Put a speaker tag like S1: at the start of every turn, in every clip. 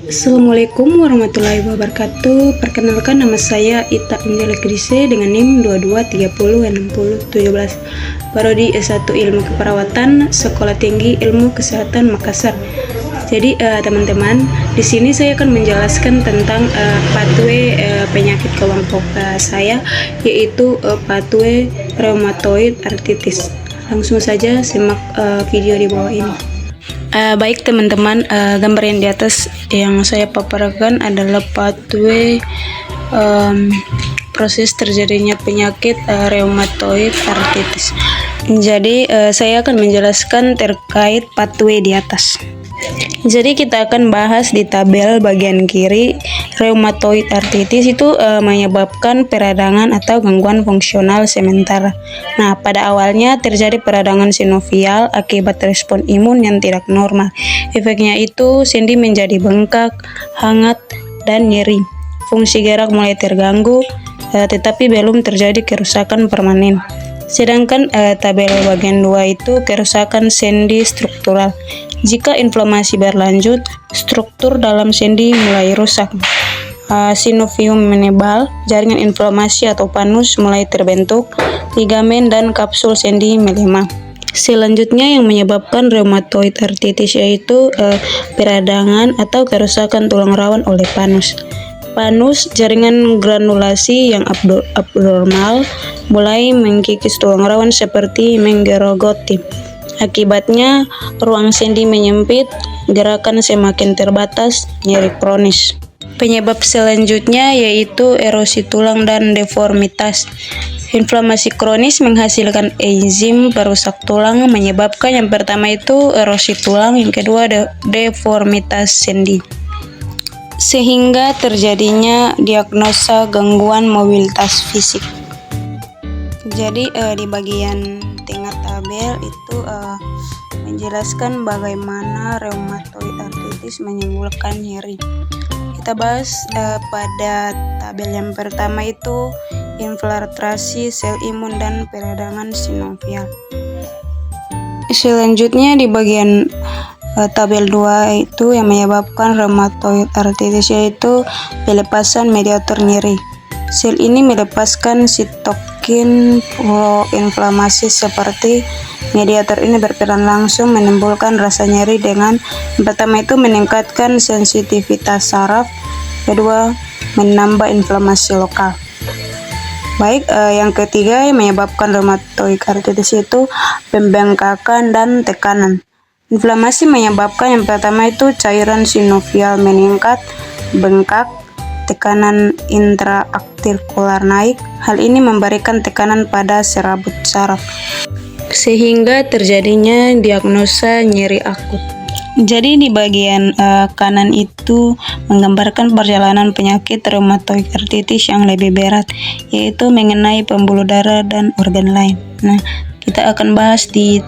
S1: Assalamualaikum warahmatullahi wabarakatuh. Perkenalkan, nama saya Ita Angela Grise dengan NIM 22306017, Prodi S1 Ilmu Keperawatan, Sekolah Tinggi Ilmu Kesehatan Makassar. Jadi teman-teman, di sini saya akan menjelaskan tentang pathway penyakit kelompok saya, yaitu pathway rheumatoid arthritis. Langsung saja simak video di bawah ini. Baik teman-teman, gambar yang di atas yang saya paparkan adalah pathway proses terjadinya penyakit rheumatoid arthritis. Jadi saya akan menjelaskan terkait pathway di atas. Jadi kita akan bahas di tabel bagian kiri. Rheumatoid arthritis itu menyebabkan peradangan atau gangguan fungsional sementara. Nah, pada awalnya terjadi peradangan sinovial akibat respon imun yang tidak normal. Efeknya itu sendi menjadi bengkak, hangat, dan nyeri. Fungsi gerak mulai terganggu, tetapi belum terjadi kerusakan permanen. Sedangkan tabel bagian 2 itu kerusakan sendi struktural. Jika inflamasi berlanjut, struktur dalam sendi mulai rusak. Sinovium menebal, jaringan inflamasi atau panus mulai terbentuk, ligamen dan kapsul sendi melemah. Selanjutnya yang menyebabkan rheumatoid arthritis yaitu peradangan atau kerusakan tulang rawan oleh panus. Panus, jaringan granulasi yang abnormal, mulai mengkikis tulang rawan seperti menggerogoti. Akibatnya, ruang sendi menyempit, gerakan semakin terbatas, nyeri kronis. Penyebab selanjutnya yaitu erosi tulang dan deformitas. Inflamasi kronis menghasilkan enzim perusak tulang, menyebabkan yang pertama itu erosi tulang, yang kedua deformitas sendi. Sehingga terjadinya diagnosa gangguan mobilitas fisik. Jadi di bagian tengah tabel itu menjelaskan bagaimana rheumatoid arthritis menimbulkan nyeri. Kita bahas pada tabel yang pertama itu infiltrasi sel imun dan peradangan sinovial. Selanjutnya di bagian tabel 2 itu yang menyebabkan rheumatoid arthritis yaitu pelepasan mediator nyeri. Sel ini melepaskan sitokin proinflamasi seperti mediator ini berperan langsung menimbulkan rasa nyeri dengan pertama itu meningkatkan sensitivitas saraf, kedua menambah inflamasi lokal. Baik, yang ketiga yang menyebabkan rheumatoid arthritis itu pembengkakan dan tekanan. Inflamasi menyebabkan yang pertama itu cairan sinovial meningkat, bengkak, tekanan intraartikular naik. Hal ini memberikan tekanan pada serabut saraf, sehingga terjadinya diagnosa nyeri akut. Jadi di bagian kanan itu menggambarkan perjalanan penyakit rheumatoid arthritis yang lebih berat, yaitu mengenai pembuluh darah dan organ lain. Nah, kita akan bahas di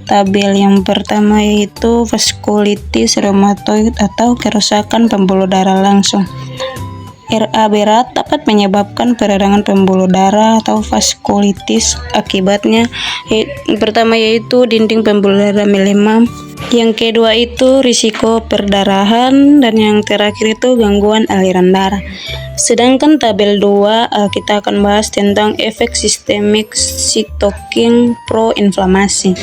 S1: tabel yang pertama yaitu vaskulitis rheumatoid atau kerusakan pembuluh darah langsung. RA berat dapat menyebabkan peradangan pembuluh darah atau vaskulitis. Akibatnya pertama yaitu dinding pembuluh darah melemah, yang kedua itu risiko perdarahan, dan yang terakhir itu gangguan aliran darah. Sedangkan tabel 2 kita akan bahas tentang efek sistemik sitokin proinflamasi.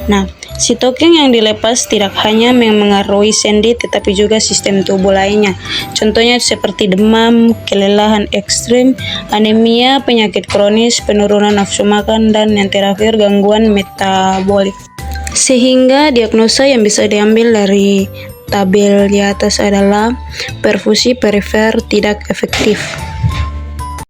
S1: Nah, sitokin yang dilepas tidak hanya memengaruhi sendi tetapi juga sistem tubuh lainnya. Contohnya seperti demam, kelelahan ekstrim, anemia, penyakit kronis, penurunan nafsu makan, dan yang terakhir gangguan metabolik. Sehingga diagnosa yang bisa diambil dari tabel di atas adalah perfusi perifer tidak efektif.